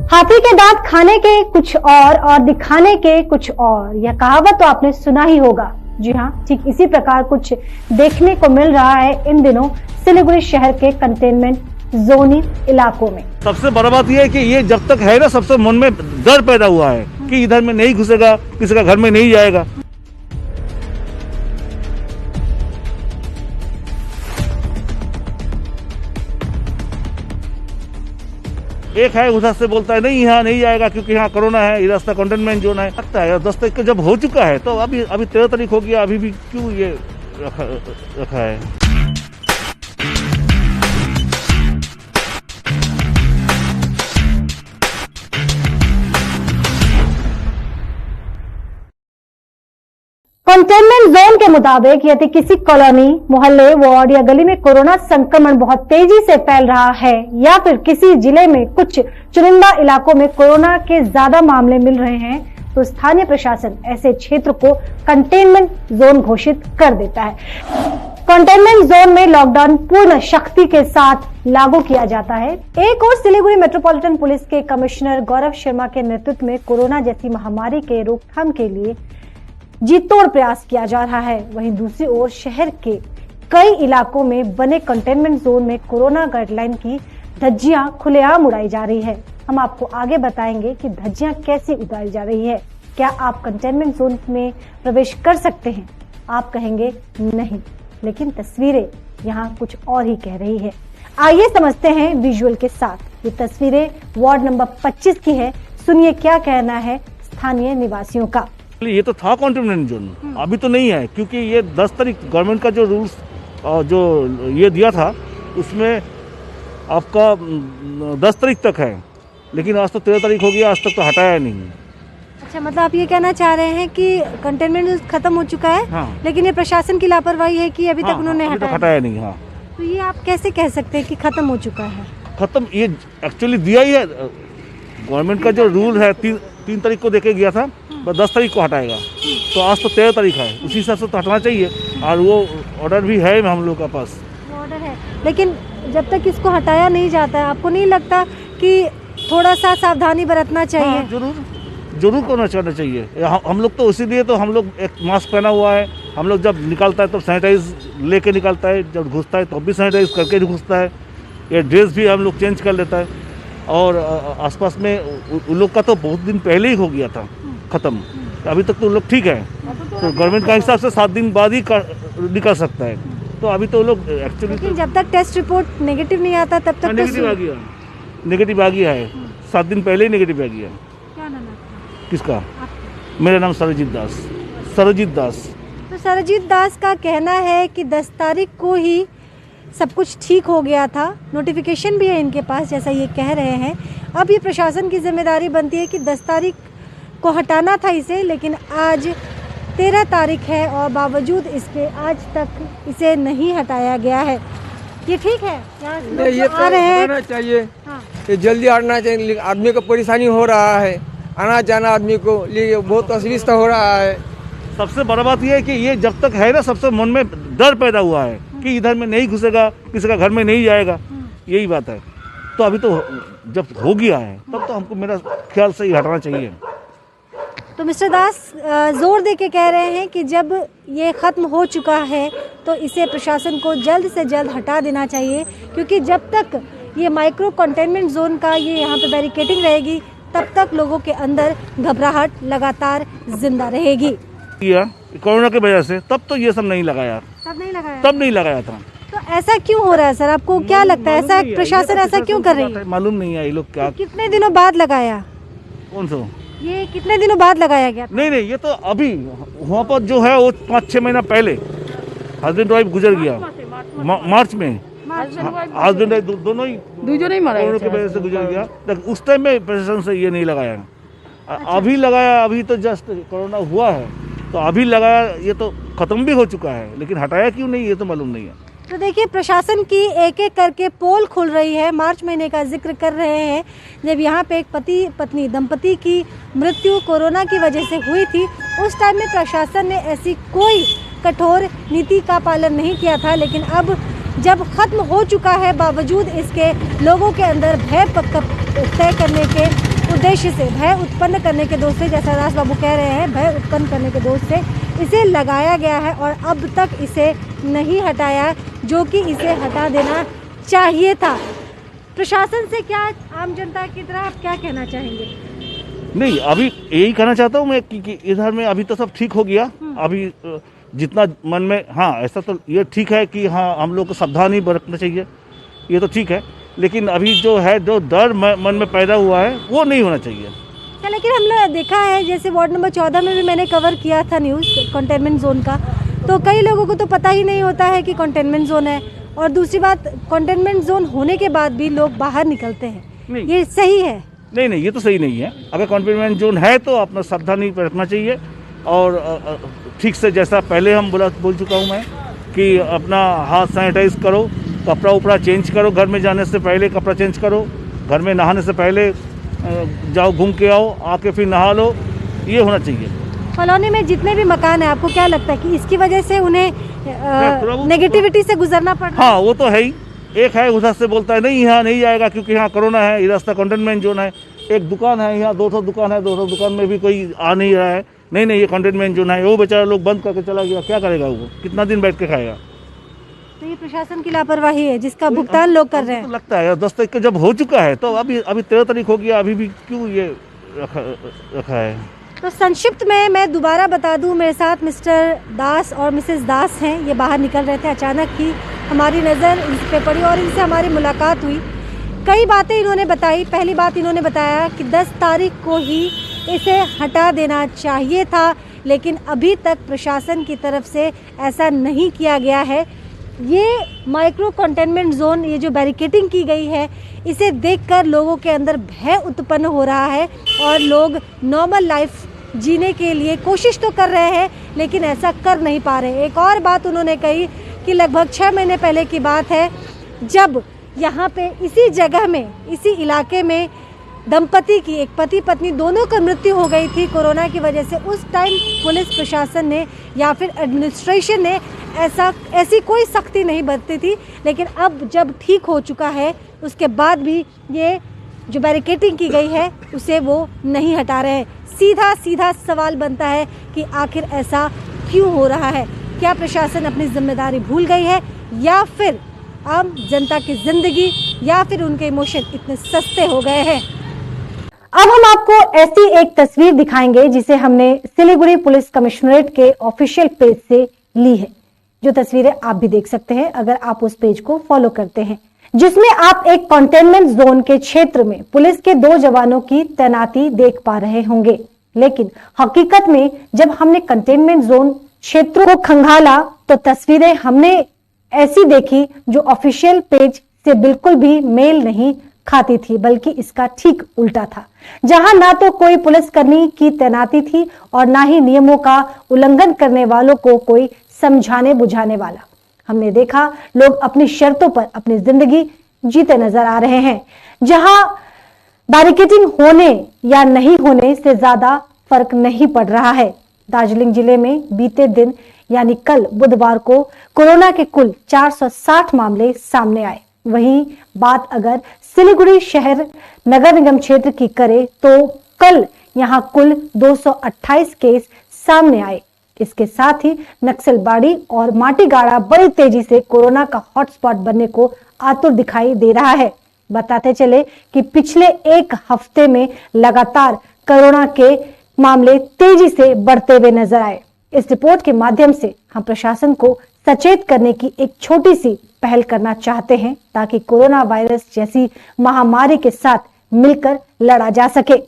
हाथी के दांत खाने के कुछ और दिखाने के कुछ और, यह कहावत तो आपने सुना ही होगा। जी हाँ, ठीक इसी प्रकार कुछ देखने को मिल रहा है इन दिनों सिलीगुड़ी शहर के कंटेनमेंट जोनी इलाकों में। सबसे बड़ा बात यह है कि ये जब तक है ना, सबसे मन में डर पैदा हुआ है कि इधर में नहीं घुसेगा, किसी का घर में नहीं जाएगा। एक है उधर से बोलता है नहीं यहाँ नहीं जाएगा क्योंकि यहाँ कोरोना है, ये रास्ता कंटेनमेंट जोन है। लगता है 10 तारीख को जब हो चुका है तो अभी 13 तारीख हो गया, अभी भी क्यों ये रखा है। कंटेनमेंट जोन के मुताबिक यदि किसी कॉलोनी, मोहल्ले, वार्ड या गली में कोरोना संक्रमण बहुत तेजी से फैल रहा है या फिर किसी जिले में कुछ चुनिंदा इलाकों में कोरोना के ज्यादा मामले मिल रहे हैं तो स्थानीय प्रशासन ऐसे क्षेत्र को कंटेनमेंट जोन घोषित कर देता है। कंटेनमेंट जोन में लॉकडाउन पूर्ण शक्ति के साथ लागू किया जाता है। एक और सिलीगुड़ी मेट्रोपॉलिटन पुलिस के कमिश्नर गौरव शर्मा के नेतृत्व में कोरोना जैसी महामारी के रोकथाम के लिए जी तोड़ प्रयास किया जा रहा है। वहीं दूसरी ओर शहर के कई इलाकों में बने कंटेनमेंट जोन में कोरोना गाइडलाइन की धज्जियां खुलेआम उड़ाई जा रही है। हम आपको आगे बताएंगे कि धज्जियां कैसे उड़ाई जा रही है। क्या आप कंटेनमेंट जोन में प्रवेश कर सकते हैं? आप कहेंगे नहीं, लेकिन तस्वीरें यहाँ कुछ और ही कह रही है। आइए समझते हैं विजुअल के साथ। ये तस्वीरें वार्ड नंबर 25 की है। सुनिए क्या कहना है स्थानीय निवासियों का। ये तो था कंटेनमेंट जोन, अभी तो नहीं है क्योंकि ये 10 तारीख गवर्नमेंट का जो रूल्स जो ये दिया था उसमें आपका 10 तारीख तक है, लेकिन आज तो 13 तारीख हो गया, आज तक तो हटाया नहीं। अच्छा, मतलब आप ये कहना चाह रहे हैं कि कंटेनमेंट खत्म हो चुका है। हाँ। लेकिन ये प्रशासन की लापरवाही है कि अभी तक उन्होंने हटाया नहीं। हाँ, तो ये आप कैसे कह सकते हैं कि खत्म हो चुका है? खत्म ये एक्चुअली दिया ही है, गवर्नमेंट का जो रूल है 3 तारीख को देके गया था, बस 10 तारीख को हटाएगा, तो आज तो 13 तारीख है, उसी हिसाब से तो हटना चाहिए। और वो ऑर्डर भी है हम लोग के पास, ऑर्डर है, लेकिन जब तक इसको हटाया नहीं जाता है आपको नहीं लगता कि थोड़ा सा सावधानी बरतना चाहिए? हाँ, जरूर करना चाहिए। हम लोग तो इसीलिए तो हम लोग एक मास्क पहना हुआ है। हम लोग जब निकलता है तो सैनिटाइज लेके निकलता है, जब घुसता है तो भी सैनिटाइज करके घुसता है। ये ड्रेस भी हम लोग चेंज कर लेता है। और आसपास में उन लोग का तो बहुत दिन पहले ही हो गया था खत्म, अभी तक तो लोग ठीक है। तो गवर्नमेंट का हिसाब से 7 दिन बाद ही निकल सकता है, तो अभी तो लोग एक्चुअली तो जब तक टेस्ट रिपोर्ट नेगेटिव नहीं आता तब तक नेगेटिव आ गया है। 7 दिन पहले ही नेगेटिव आ गया। क्या नाम है किसका? मेरा नाम सरजीत दास। तो सरजीत दास का कहना है कि 10 तारीख को ही सब कुछ ठीक हो गया था, नोटिफिकेशन भी है इनके पास जैसा ये कह रहे हैं। अब ये प्रशासन की जिम्मेदारी बनती है कि 10 तारीख को हटाना था इसे, लेकिन आज 13 तारीख है और बावजूद इसके आज तक इसे नहीं हटाया गया है। ये ठीक है? ये तो हटाना चाहिए। हाँ। ये जल्दी हटना चाहिए। आदमी को परेशानी हो रहा है, आना जाना आदमी को लिए बहुत असुविधा हो रहा है। सबसे बड़ा बात यह है कि ये जब तक है ना, सबसे मन में डर पैदा हुआ है कि इधर में नहीं घुसेगा, किसी का घर में नहीं जाएगा, यही बात है। तो अभी तो जब हो गया है तब तो हमको मेरा ख्याल से ही हटाना चाहिए। तो मिस्टर दास जोर दे के कह रहे हैं कि जब ये ख़त्म हो चुका है तो इसे प्रशासन को जल्द से जल्द हटा देना चाहिए, क्योंकि जब तक ये माइक्रो कंटेनमेंट जोन का ये यहाँ पे बैरिकेडिंग रहेगी तब तक लोगों के अंदर घबराहट लगातार जिंदा रहेगी। कोरोना की वजह से तब तो ये सब नहीं लगाया, तब नहीं लगाया था। तो ऐसा क्यों हो रहा है सर? आपको क्या लगता है ऐसा प्रशासन ऐसा क्यों कर रही है? मालूम नहीं है ये लोग क्या। कितने दिनों बाद लगाया? कौन सा? ये कितने दिनों बाद लगाया गया? नहीं, ये तो अभी वहाँ पर जो है वो 5-6 महीना पहले हस्बैंड वाइफ गुजर गया मार्च में। हस्बैंड वाइफ दोनों ही कोरोना की वजह से गुजर गया। उस टाइम में प्रशासन से ये नहीं लगाया। अभी लगाया, अभी तो जस्ट कोरोना हुआ है तो अभी लगाया। ये तो खत्म भी हो चुका है, लेकिन हटाया क्यों नहीं ये तो मालूम नहीं है। तो देखिए प्रशासन की एक एक करके पोल खुल रही है। मार्च महीने का जिक्र कर रहे हैं जब यहाँ पे एक पति पत्नी दंपति की मृत्यु कोरोना की वजह से हुई थी। उस टाइम में प्रशासन ने ऐसी कोई कठोर नीति का पालन नहीं किया था, लेकिन अब जब खत्म हो चुका है बावजूद इसके लोगों के अंदर भय तय करने के उद्देश्य से, भय उत्पन्न करने के दोष से, जैसा दास बाबू कह रहे हैं, भय उत्पन्न करने के दोष से इसे लगाया गया है और अब तक इसे नहीं हटाया, जो कि इसे हटा देना चाहिए था। प्रशासन से क्या, आम जनता की तरह आप क्या कहना चाहेंगे? नहीं, अभी यही कहना चाहता हूँ मैं कि इधर में अभी तो सब ठीक हो गया। अभी जितना मन में, हाँ ऐसा तो ये ठीक है कि हाँ हम लोग को सावधानी बरतना चाहिए, ये तो ठीक है, लेकिन अभी जो है, जो डर मन में पैदा हुआ है वो नहीं होना चाहिए। लेकिन हमने देखा है, जैसे वार्ड नंबर 14 में भी मैंने कवर किया था न्यूज़ कंटेनमेंट जोन का, तो कई लोगों को तो पता ही नहीं होता है कि कंटेनमेंट जोन है, और दूसरी बात कंटेनमेंट जोन होने के बाद भी लोग बाहर निकलते हैं। ये सही है? नहीं, ये तो सही नहीं है। अगर कंटेनमेंट जोन है तो अपना सावधानी रखना चाहिए, और ठीक से, जैसा पहले हम बोल चुका हूँ मैं, कि अपना हाथ सैनिटाइज करो, कपड़ा उपड़ा चेंज करो, घर में जाने से पहले कपड़ा चेंज करो, घर में नहाने से पहले जाओ घूम के आओ, आके फिर नहा लो, ये होना चाहिए। कॉलोनी में जितने भी मकान है, आपको क्या लगता है कि इसकी वजह से उन्हें नेगेटिविटी से गुजरना पड़ रहा है? हाँ, वो तो है ही। एक है उधर से बोलता है नहीं यहाँ नहीं जाएगा क्योंकि यहाँ कोरोना है, ये रास्ता कंटेनमेंट जोन है। एक दुकान है यहाँ, 200 दुकान है, 200 दुकान में भी कोई आ नहीं रहा है, नहीं ये कंटेनमेंट जोन है। वो बेचारा लोग बंद करके चला गया, क्या करेगा वो, कितना दिन बैठ के खाएगा? तो ये प्रशासन की लापरवाही है जिसका भुगतान लोग कर रहे हैं। तो लगता है 10 तारीख को जब हो चुका है तो अभी 13 तारीख हो गया, अभी भी क्यों ये रखा है? तो संक्षिप्त में मैं दोबारा बता दूं, मेरे साथ मिस्टर दास और मिसेस दास हैं। ये बाहर निकल रहे थे, अचानक ही हमारी नज़र इन पे पड़ी और इनसे हमारी मुलाकात हुई। कई बातें इन्होंने बताई। पहली बात इन्होंने बताया कि 10 तारीख को ही इसे हटा देना चाहिए था, लेकिन अभी तक प्रशासन की तरफ से ऐसा नहीं किया गया है। ये माइक्रो कंटेनमेंट जोन, ये जो बैरिकेडिंग की गई है, इसे देखकर लोगों के अंदर भय उत्पन्न हो रहा है और लोग नॉर्मल लाइफ जीने के लिए कोशिश तो कर रहे हैं, लेकिन ऐसा कर नहीं पा रहे। एक और बात उन्होंने कही कि लगभग 6 महीने पहले की बात है, जब यहाँ पे इसी जगह में, इसी इलाके में दंपति की, एक पति पत्नी दोनों की मृत्यु हो गई थी कोरोना की वजह से। उस टाइम पुलिस प्रशासन ने या फिर एडमिनिस्ट्रेशन ने ऐसी कोई सख्ती नहीं बरती थी, लेकिन अब जब ठीक हो चुका है उसके बाद भी ये जो बैरिकेडिंग की गई है उसे वो नहीं हटा रहे हैं। सीधा सवाल बनता है कि आखिर ऐसा क्यों हो रहा है? क्या प्रशासन अपनी जिम्मेदारी भूल गई है, या फिर आम जनता की जिंदगी, या फिर उनके इमोशन इतने सस्ते हो गए हैं? अब हम आपको ऐसी एक तस्वीर दिखाएंगे जिसे हमने सिलीगुड़ी पुलिस कमिश्नरेट के ऑफिशियल पेज से ली है। जो तस्वीरें आप भी देख सकते हैं अगर आप उस पेज को फॉलो करते हैं, जिसमें आप एक कंटेनमेंट जोन के क्षेत्र में पुलिस के 2 जवानों की तैनाती देख पा रहे होंगे। लेकिन हकीकत में जब हमने कंटेनमेंट जोन क्षेत्रों को खंगाला तो तस्वीरें हमने ऐसी देखी जो ऑफिशियल पेज से बिल्कुल भी मेल नहीं खाती थी, बल्कि इसका ठीक उल्टा था, जहां ना तो कोई पुलिसकर्मी की तैनाती थी और ना ही नियमों का उल्लंघन करने वालों को कोई समझाने बुझाने वाला। हमने देखा लोग अपनी शर्तों पर अपनी जिंदगी जीते नजर आ रहे हैं, जहां बैरिकेडिंग होने या नहीं होने से ज्यादा फर्क नहीं पड़ रहा है। दार्जिलिंग जिले में बीते दिन यानी कल बुधवार को कोरोना के कुल 460 मामले सामने आए। वहीं बात अगर सिलीगुड़ी शहर नगर निगम क्षेत्र की करें तो कल यहां कुल 228 केस सामने आए। इसके साथ ही नक्सलबाड़ी और माटीगाड़ा बड़ी तेजी से कोरोना का हॉटस्पॉट बनने को आतुर दिखाई दे रहा है। बताते चले कि पिछले 1 हफ्ते में लगातार कोरोना के मामले तेजी से बढ़ते हुए नजर आए। इस रिपोर्ट के माध्यम से हम प्रशासन को सचेत करने की एक छोटी सी पहल करना चाहते हैं ताकि कोरोना वायरस जैसी महामारी के साथ मिलकर लड़ा जा सके।